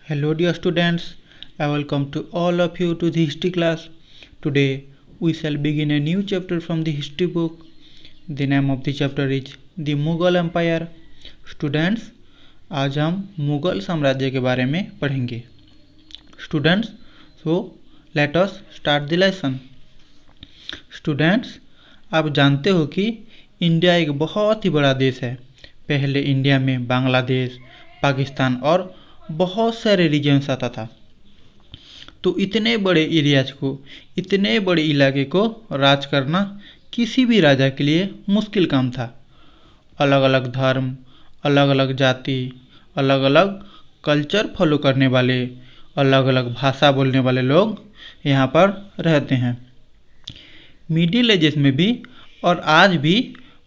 Hello dear students, I welcome to all of you to the history class. Today we shall begin a new chapter from the history book. The name of the chapter is The Mughal Empire. Students, आज हम मुगल साम्राज्य के बारे में पढ़ेंगे. Students, so let us start the lesson. Students, आप जानते हो कि इंडिया एक बहुत ही बड़ा देश है. पहले इंडिया में बांग्लादेश, पाकिस्तान और बहुत सारे रीजन्स आता था. तो इतने बड़े एरियाज को, इतने बड़े इलाके को राज करना किसी भी राजा के लिए मुश्किल काम था. अलग अलग धर्म, अलग अलग जाति, अलग अलग कल्चर फॉलो करने वाले, अलग अलग भाषा बोलने वाले लोग यहाँ पर रहते हैं. मिडिल एजेस में भी और आज भी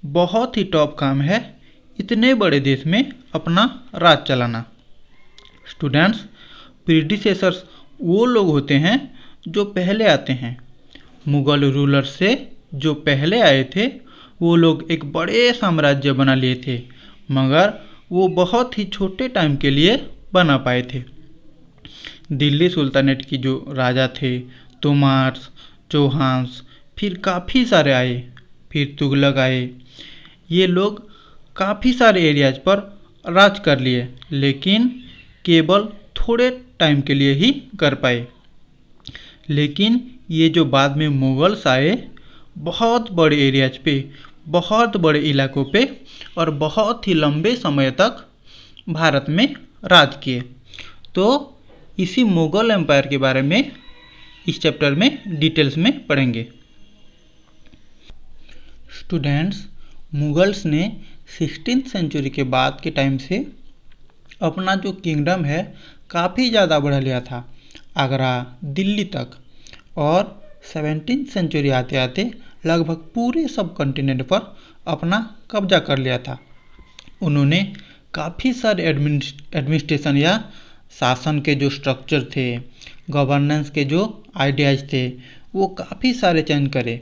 बहुत ही टॉप काम है इतने बड़े देश में अपना राज चलाना. स्टूडेंट्स, प्रीडिसेसर्स वो लोग होते हैं जो पहले आते हैं. मुग़ल रूलर से जो पहले आए थे वो लोग एक बड़े साम्राज्य बना लिए थे, मगर वो बहुत ही छोटे टाइम के लिए बना पाए थे. दिल्ली सुल्तानेट की जो राजा थे, तोमार्स, चौहान्स, फिर काफ़ी सारे आए, फिर तुगलक आए. ये लोग काफ़ी सारे एरियाज पर राज कर लिए, लेकिन केवल थोड़े टाइम के लिए ही कर पाए. लेकिन ये जो बाद में मुगल्स आए, बहुत बड़े एरियाज पे, बहुत बड़े इलाकों पे और बहुत ही लंबे समय तक भारत में राज किए. तो इसी मुग़ल एम्पायर के बारे में इस चैप्टर में डिटेल्स में पढ़ेंगे. स्टूडेंट्स, मुगल्स ने 16th सेंचुरी के बाद के टाइम से अपना जो किंगडम है काफ़ी ज़्यादा बढ़ा लिया था, आगरा, दिल्ली तक. और 17th सेंचुरी आते आते लगभग पूरे सब कॉन्टिनेंट पर अपना कब्जा कर लिया था. उन्होंने काफ़ी सारे एडमिनिस्ट्रेशन या शासन के जो स्ट्रक्चर थे, गवर्नेंस के जो आइडियाज़ थे, वो काफ़ी सारे चेंज करे.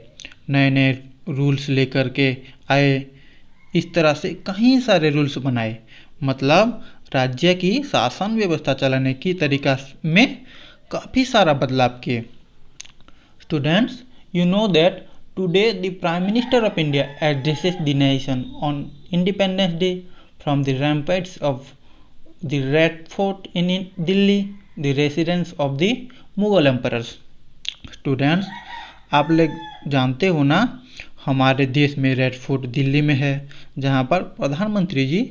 नए नए रूल्स लेकर के आए. इस तरह से कई सारे रूल्स बनाए. मतलब राज्य की शासन व्यवस्था चलाने की तरीका में काफ़ी सारा बदलाव किए. Students, you know that today the prime minister of India addresses the nation on Independence Day from the ramparts of the Red Fort in Delhi, the residence of the Mughal emperors. Students, आप लोग जानते हो ना, हमारे देश में रेड फोर्ट दिल्ली में है, जहाँ पर प्रधानमंत्री जी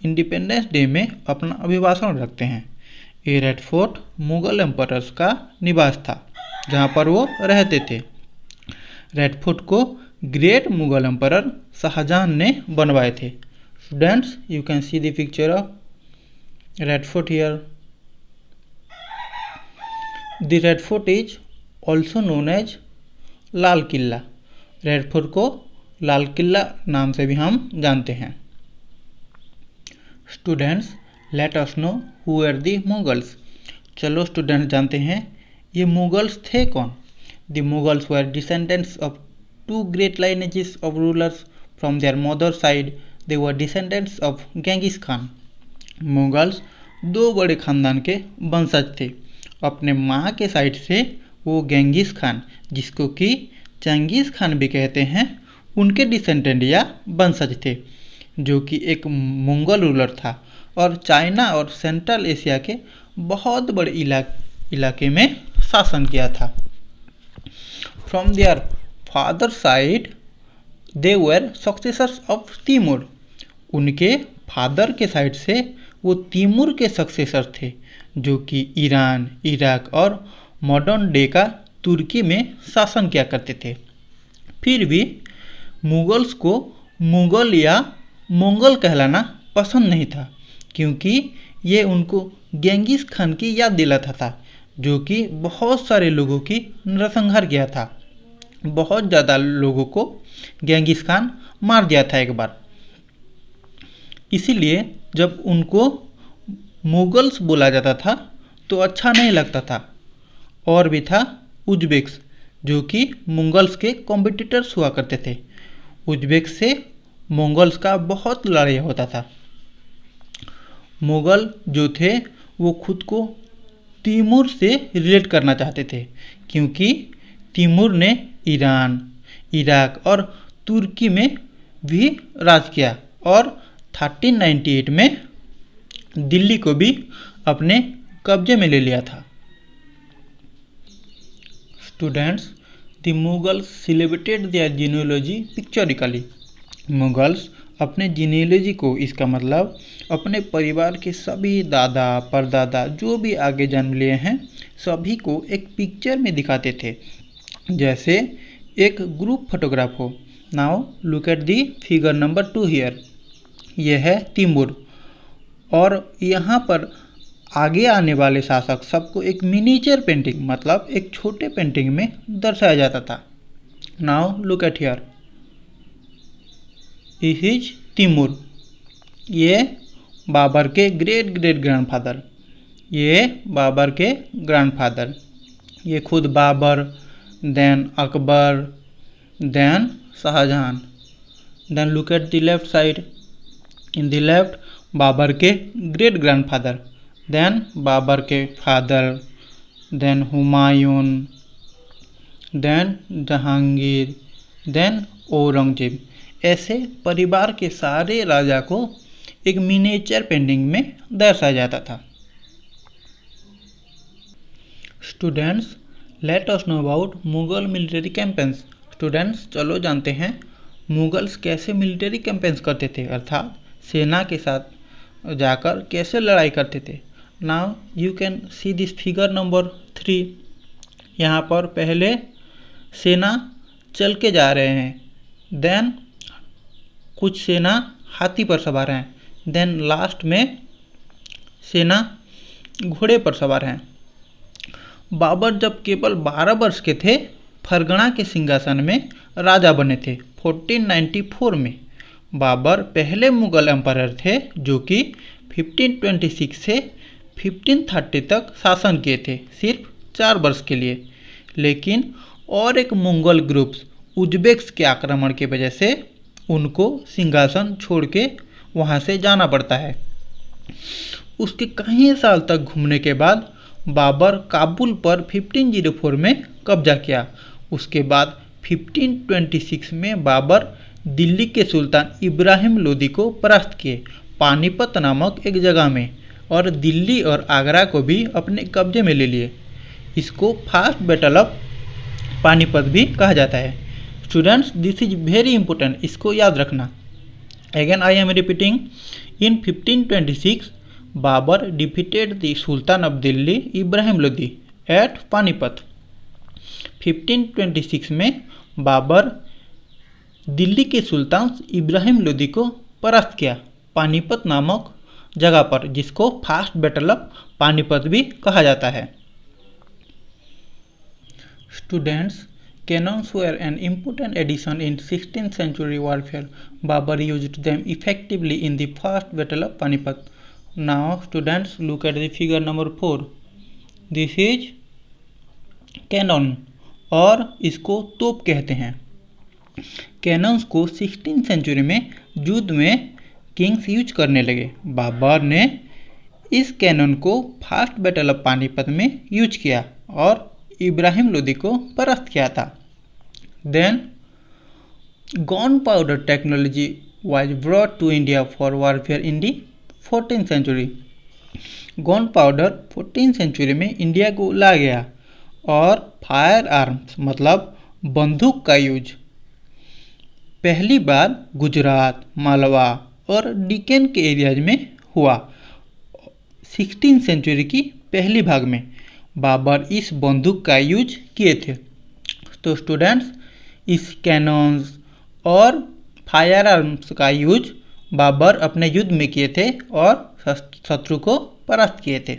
इंडिपेंडेंस डे में अपना अभिभाषण रखते हैं. ये रेड फोर्ट मुगल एम्परर्स का निवास था, जहाँ पर वो रहते थे. रेड फोर्ट को ग्रेट मुगल एम्परर शाहजहां ने बनवाए थे. Students, you can see the picture of Red Fort here. The Red Fort is also known as Lal Qila. Red Fort को लाल किला नाम से भी हम जानते हैं. Students, let us know who are the Mughals. चलो स्टूडेंट्स, जानते हैं ये मुगल्स थे कौन. The Mughals were descendants of two great lineages of rulers from there mother side. They were descendants of Genghis Khan. Mughals दो बड़े खानदान के वंशज थे. अपने माँ के साइड से वो गेंगिस खान, जिसको कि चंगेज़ खान भी कहते हैं, उनके डिसेंडेंट या वंशज थे, जो कि एक मंगोल रूलर था और चाइना और सेंट्रल एशिया के बहुत बड़े इलाके में शासन किया था. From their father side they were successors of Timur. उनके फादर के साइड से वो तिमूर के सक्सेसर थे, जो कि ईरान, इराक और मॉडर्न डे का तुर्की में शासन किया करते थे. फिर भी मुगल्स को मुगल या मंगोल कहलाना पसंद नहीं था, क्योंकि ये उनको गेंगिस खान की याद दिलाता था, जो कि बहुत सारे लोगों की नरसंहार किया था. बहुत ज़्यादा लोगों को गेंगिस खान मार दिया था एक बार. इसीलिए जब उनको मुगल्स बोला जाता था तो अच्छा नहीं लगता था. और भी था उज्बेक्स, जो कि मुगल्स के कॉम्पिटिटर्स हुआ करते थे. उज्बेक्स से मंगोल्स का बहुत लड़ाई होता था. मुग़ल जो थे वो खुद को तैमूर से रिलेट करना चाहते थे, क्योंकि तैमूर ने ईरान, इराक और तुर्की में भी राज किया और 1398 में दिल्ली को भी अपने कब्जे में ले लिया था। Students, the Mughals celebrated their genealogy pictorially. Mughals अपने जीनियोलॉजी को, इसका मतलब अपने परिवार के सभी दादा परदादा जो भी आगे जन्म लिए हैं सभी को एक पिक्चर में दिखाते थे, जैसे एक ग्रुप फोटोग्राफ हो। Now look at the figure number 2 here. यह है तैमूर और यहाँ पर आगे आने वाले शासक सबको एक मिनीचर पेंटिंग मतलब एक छोटे पेंटिंग में दर्शाया जाता था। Now look at here, this is Timur. ये बाबर के ग्रेट ग्रेट ग्रैंडफादर, ये बाबर के ग्रैंडफादर, ये खुद Babur, then Akbar, then Shahjahan. Then look at the left side, in the left Babur के ग्रेट ग्रैंडफादर, देन बाबर के father, then Humayun, then Jahangir, then Aurangzeb. ऐसे परिवार के सारे राजा को एक मिनिएचर पेंटिंग में दर्शाया जाता था। Students, let us know about Mughal military campaigns. Students, चलो जानते हैं मुगल्स कैसे मिलिट्री कैंपेन्स करते थे, अर्थात सेना के साथ जाकर कैसे लड़ाई करते थे। Now you can see this figure number 3। यहाँ पर पहले सेना चल के जा रहे हैं, देन कुछ सेना हाथी पर सवार हैं, देन लास्ट में सेना घोड़े पर सवार हैं। बाबर जब केवल 12 वर्ष के थे फरगना के सिंहासन में राजा बने थे 1494 में। बाबर पहले मुगल एम्पायर थे जो कि 1526 से 1530 तक शासन किए थे, सिर्फ 4 वर्ष के लिए। लेकिन और एक मुगल ग्रुप उज्बेक्स के आक्रमण की वजह से उनको सिंहासन छोड़ के वहाँ से जाना पड़ता है। उसके कई साल तक घूमने के बाद बाबर काबुल पर 1504 में कब्जा किया। उसके बाद 1526 में बाबर दिल्ली के सुल्तान इब्राहिम लोदी को परास्त किए पानीपत नामक एक जगह में, और दिल्ली और आगरा को भी अपने कब्जे में ले लिए। इसको फास्ट बैटल ऑफ पानीपत भी कहा जाता है। Students, this is very important, इसको याद रखना। Again I am repeating, in 1526 Babur defeated the sultan of Delhi Ibrahim Lodi at Panipat. 1526 में बाबर दिल्ली के सुल्तान इब्राहिम लोदी को परास्त किया पानीपत नामक जगह पर, जिसको फास्ट बैटल ऑफ पानीपत भी कहा जाता है। Students, cannons were an important addition in 16th century warfare. Babur used them effectively in the first battle of Panipat. Now students, look at the figure number 4. This is cannon और इसको तोप कहते हैं। Cannons को 16th century में युद्ध में Kings use करने लगे। बाबर ने इस कैनन को फर्स्ट बैटल ऑफ पानीपत में यूज किया और इब्राहिम लोदी को परास्त किया था। Then gun powder technology was brought to India for warfare in the 14th century. Gun powder 14th century में इंडिया को ला गया और फायर आर्म्स मतलब बंदूक का यूज पहली बार गुजरात, मालवा और डिकेन के एरियाज में हुआ 16th सेंचुरी की पहली भाग में। बाबर इस बंदूक का यूज किए थे। तो स्टूडेंट्स, इस कैनन्स और फायर आर्म्स का यूज बाबर अपने युद्ध में किए थे और शत्रु को परास्त किए थे।